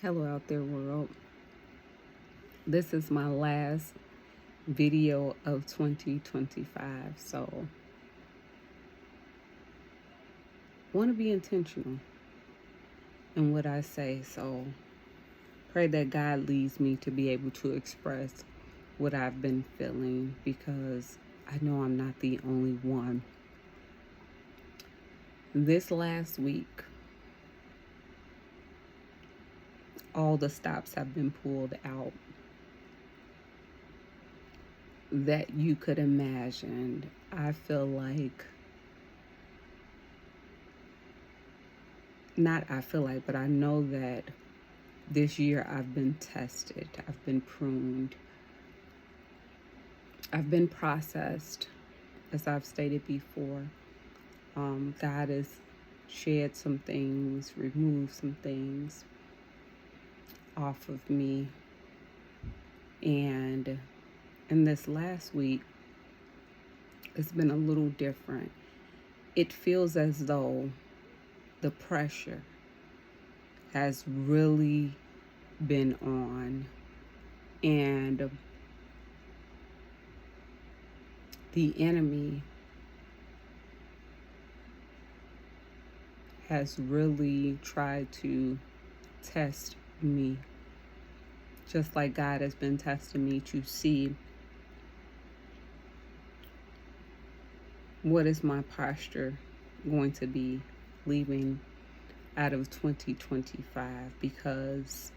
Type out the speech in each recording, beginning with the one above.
Hello out there, world. This is my last video of 2025. So, want to be intentional in what I say. So, pray that God leads me to be able to express what I've been feeling, because I know I'm not the only one. This last week, all the stops have been pulled out that you could imagine. I feel like, but I know that this year I've been tested, I've been pruned, I've been processed, as I've stated before. God has shed some things, removed some things off of me. And in this last week, it's been a little different. It feels as though the pressure has really been on, and the enemy has really tried to test me, just like God has been testing me to see what is my posture going to be leaving out of 2025, because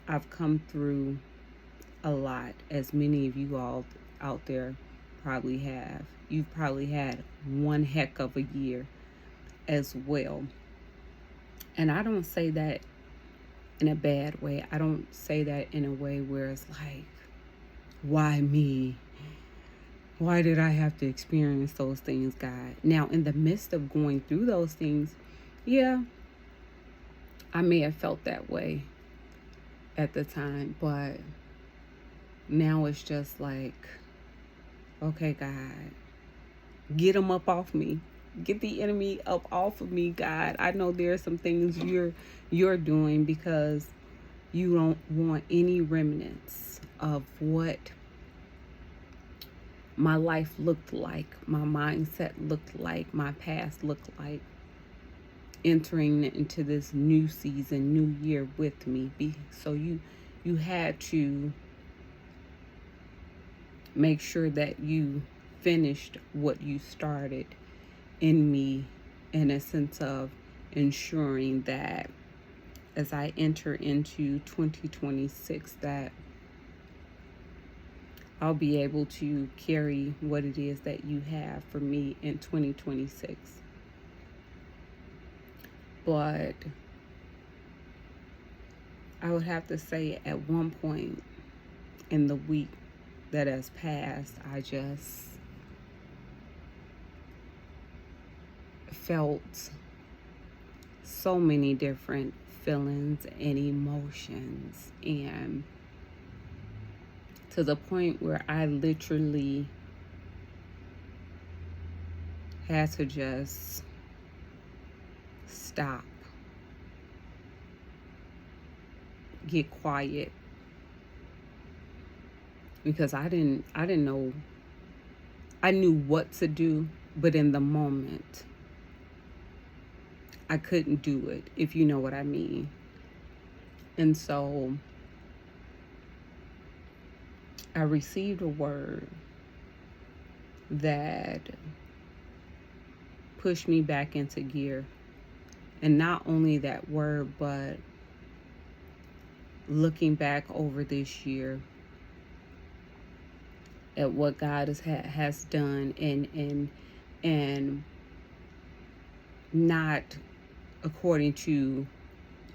I've come through a lot, as many of you all out there probably have. You've probably had one heck of a year as well. And I don't say that in a bad way. I don't say that in a way where it's like, why me? Why did I have to experience those things, God? Now, in the midst of going through those things, yeah, I may have felt that way at the time, but now it's just like, okay, God, get them up off me. Get the enemy up off of me, God. I know there are some things you're doing, because you don't want any remnants of what my life looked like, my mindset looked like, my past looked like, entering into this new season, new year with me. So you had to make sure that you finished what you started in me, in a sense of ensuring that as I enter into 2026, that I'll be able to carry what it is that you have for me in 2026. But I would have to say, at one point in the week that has passed, I just felt so many different feelings and emotions, and to the point where I literally had to just stop, get quiet, because I didn't know. I knew what to do, but in the moment I couldn't do it, if you know what I mean. And so I received a word that pushed me back into gear. And not only that word, but looking back over this year at what God has done, and not according to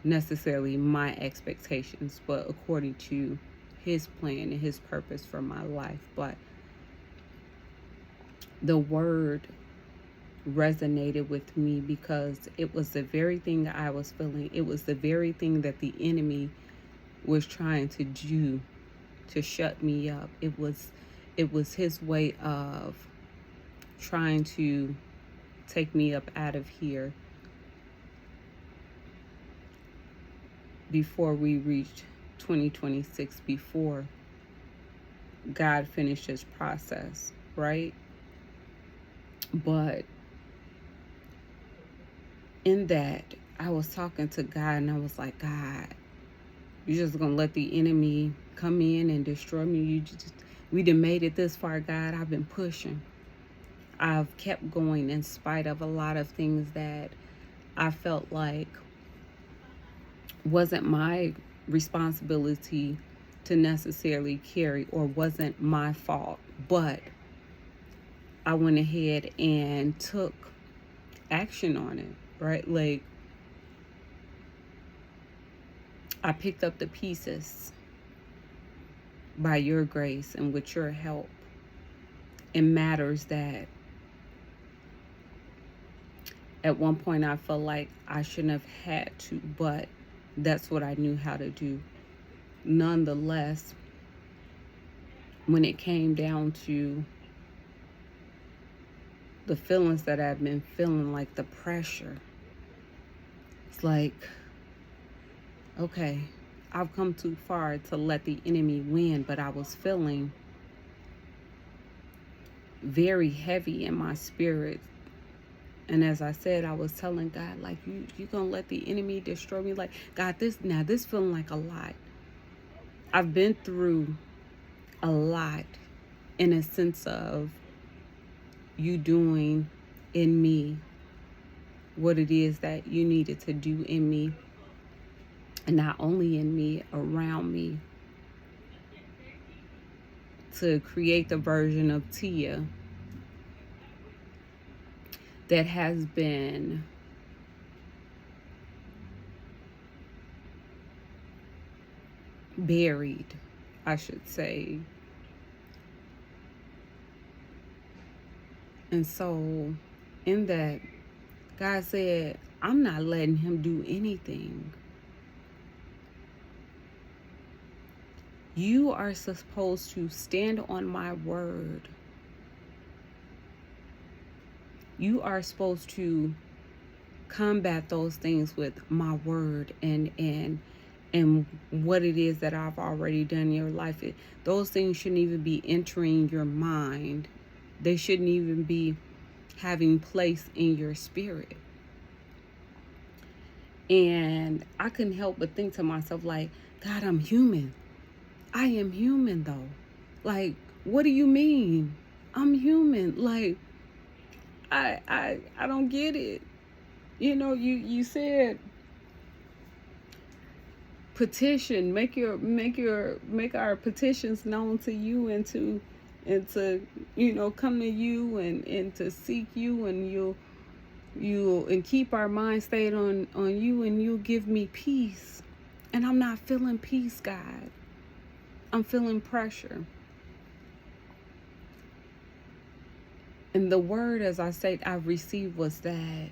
necessarily my expectations, but according to his plan and his purpose for my life. But the word resonated with me, because it was the very thing I was feeling. It was the very thing that the enemy was trying to do to shut me up. It was his way of trying to take me up out of here. before we reached 2026, before God finished his process, right? But in that, I was talking to God and I was like, God, you're just going to let the enemy come in and destroy me? We done made it this far, God. I've been pushing. I've kept going in spite of a lot of things that I felt like wasn't my responsibility to necessarily carry, or wasn't my fault. But I went ahead and took action on it, right? Like, I picked up the pieces by your grace and with your help in matters that at one point I felt like I shouldn't have had to, but that's what I knew how to do. Nonetheless, when it came down to the feelings that I've been feeling, like the pressure, it's like, okay, I've come too far to let the enemy win, but I was feeling very heavy in my spirit. And as I said, I was telling God, like, you gonna let the enemy destroy me? Like, God, this feeling like a lot. I've been through a lot in a sense of you doing in me what it is that you needed to do in me, and not only in me, around me, to create the version of Tia that has been buried, I should say. And so in that, God said, I'm not letting him do anything. You are supposed to stand on my word. You are supposed to combat those things with my word and what it is that I've already done in your life. Those things shouldn't even be entering your mind. They shouldn't even be having place in your spirit. And I couldn't help but think to myself, like, God, I'm human. I am human, though. Like, what do you mean? I'm human. Like, I don't get it. You know, you said petition, make our petitions known to you, and to come to you and to seek you, and you'll and keep our mind stayed on you, and you'll give me peace. And I'm not feeling peace, God. I'm feeling pressure. And the word, as I said, I received was that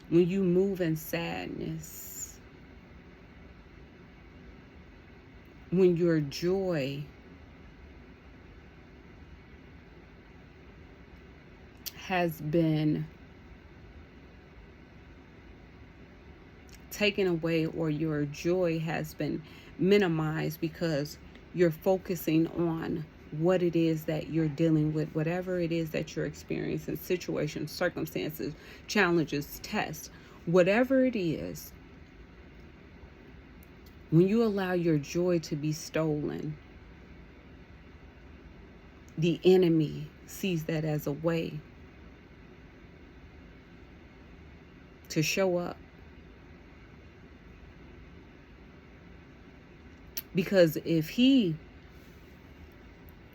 when you move in sadness, when your joy has been taken away, or your joy has been minimized because you're focusing on what it is that you're dealing with, whatever it is that you're experiencing, situations, circumstances, challenges, tests, whatever it is, when you allow your joy to be stolen, the enemy sees that as a way to show up. Because if he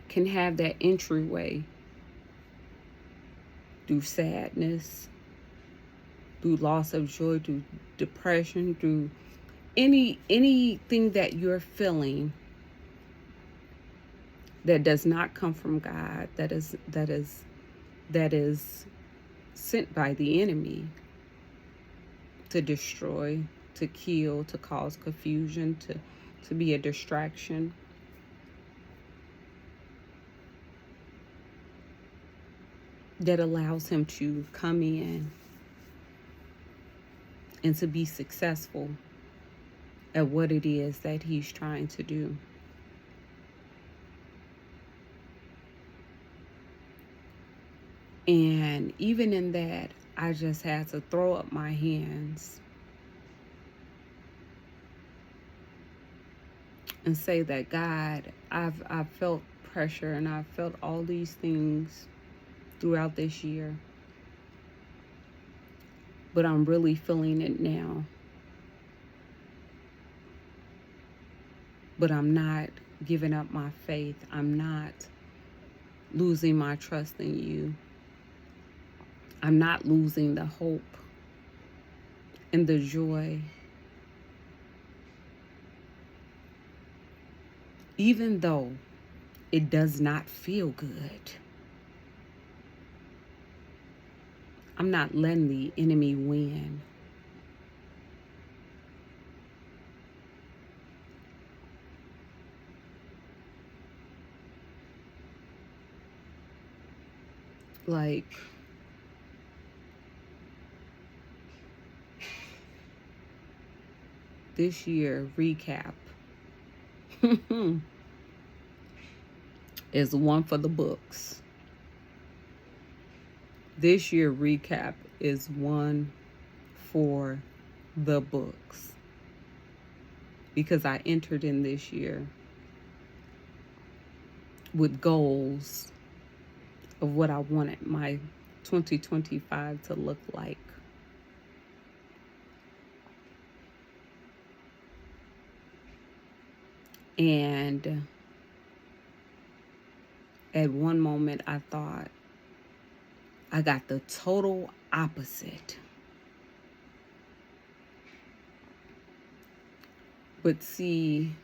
can have that entryway through sadness, through loss of joy, through depression, through anything that you're feeling that does not come from God, that is sent by the enemy to destroy, to kill, to cause confusion, to be a distraction. That allows him to come in and to be successful at what it is that he's trying to do. And even in that, I just had to throw up my hands and say that, God, I've felt pressure and I've felt all these things throughout this year, but I'm really feeling it now. But I'm not giving up my faith. I'm not losing my trust in you. I'm not losing the hope and the joy. Even though it does not feel good, I'm not letting the enemy win. Like, this year recap is one for the books. This year recap is one for the books. Because I entered in this year with goals of what I wanted my 2025 to look like. And at one moment I thought I got the total opposite. But see,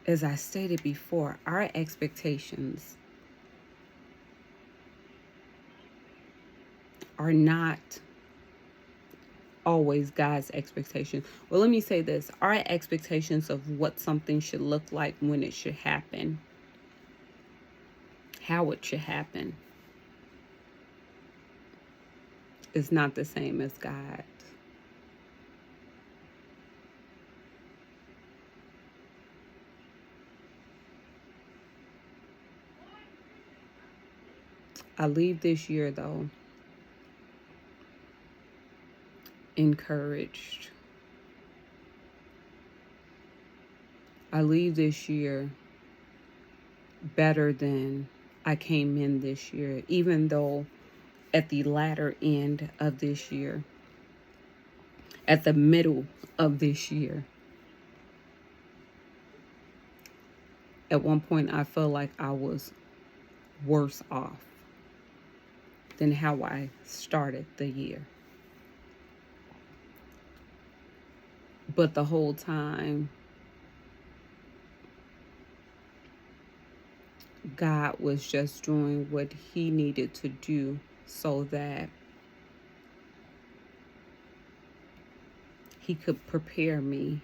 as I stated before, our expectations are not always God's expectations. Well, let me say this. Our expectations of what something should look like, when it should happen, how it should happen, is not the same as God. I leave this year, though, encouraged. I leave this year better than I came in this year, even though at the latter end of this year, at the middle of this year, at one point I felt like I was worse off than how I started the year. But the whole time, God was just doing what he needed to do so that he could prepare me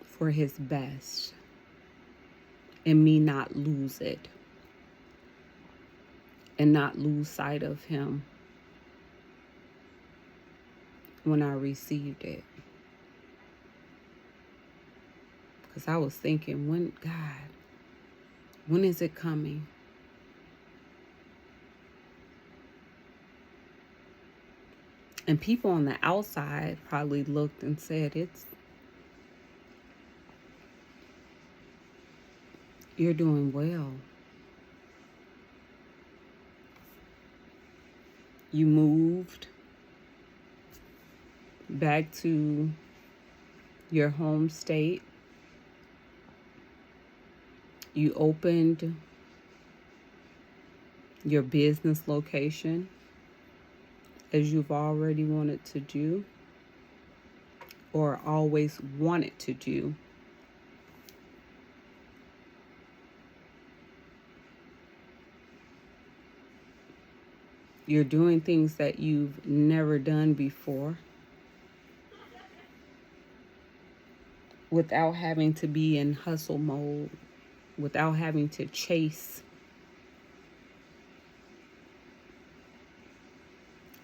for his best and me not lose it and not lose sight of him when I received it. Because I was thinking, when is it coming? And people on the outside probably looked and said, you're doing well. You moved back to your home state. You opened your business location as you've already wanted to do or always wanted to do. You're doing things that you've never done before without having to be in hustle mode, without having to chase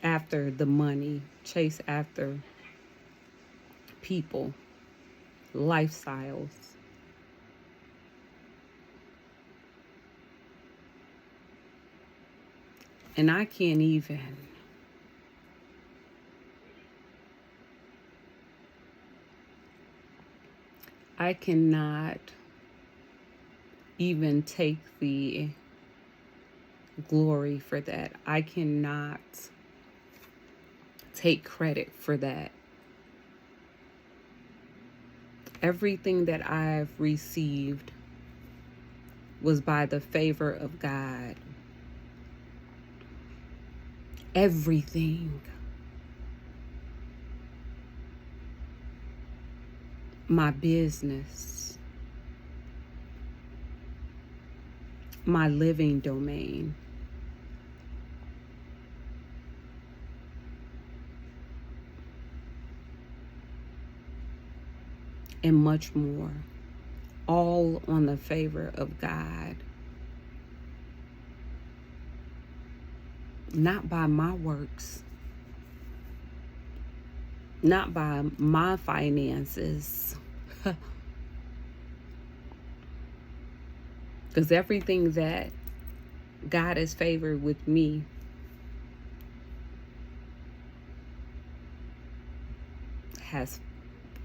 after the money, chase after people, lifestyles. And I cannot even take the glory for that. I cannot take credit for that. Everything that I've received was by the favor of God. Everything. My business, my living domain, and much more, all on the favor of God. Not by my works, not by my finances. Because everything that God has favored with me has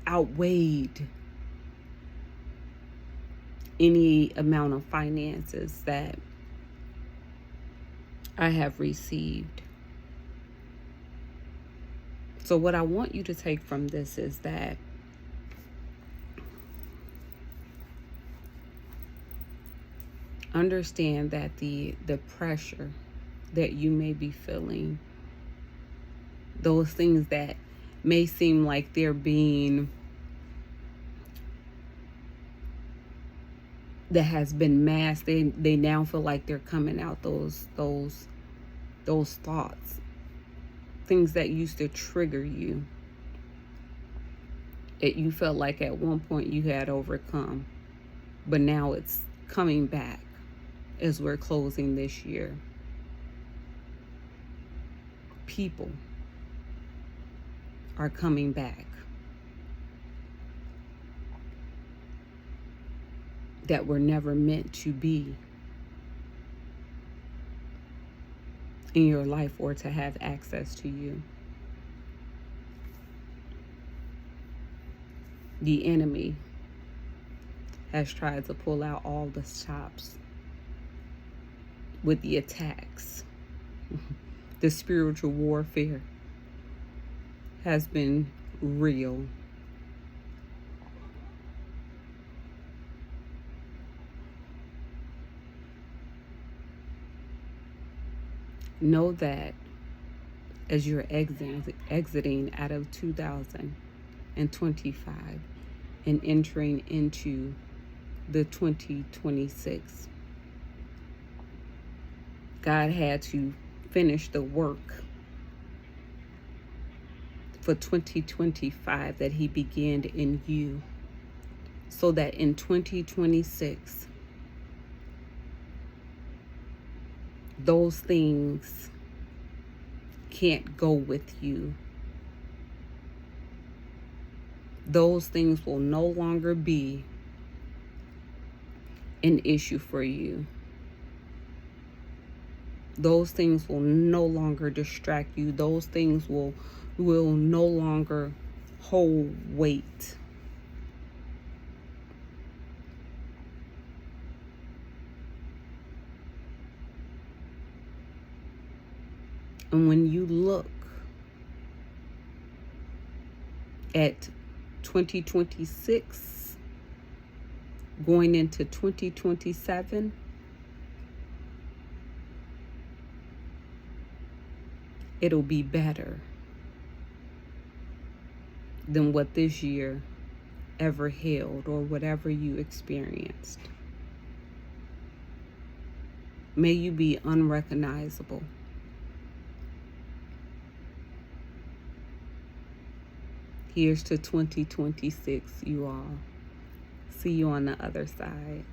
outweighed any amount of finances that I have received. So what I want you to take from this is that understand that the pressure that you may be feeling, those things that may seem like they're being, that has been masked, they now feel like they're coming out, those thoughts, things that used to trigger you, that you felt like at one point you had overcome, but now it's coming back as we're closing this year. People are coming back that were never meant to be in your life or to have access to you. The enemy has tried to pull out all the stops with the attacks. The spiritual warfare has been real. Know that as you're exiting out of 2025 and entering into the 2026, God had to finish the work for 2025 that He began in you, so that in 2026, those things can't go with you. Those things will no longer be an issue for you. Those things will no longer distract you. Those things will no longer hold weight. And when you look at 2026 going into 2027, it'll be better than what this year ever held or whatever you experienced. May you be unrecognizable. Here's to 2026, you all. See you on the other side.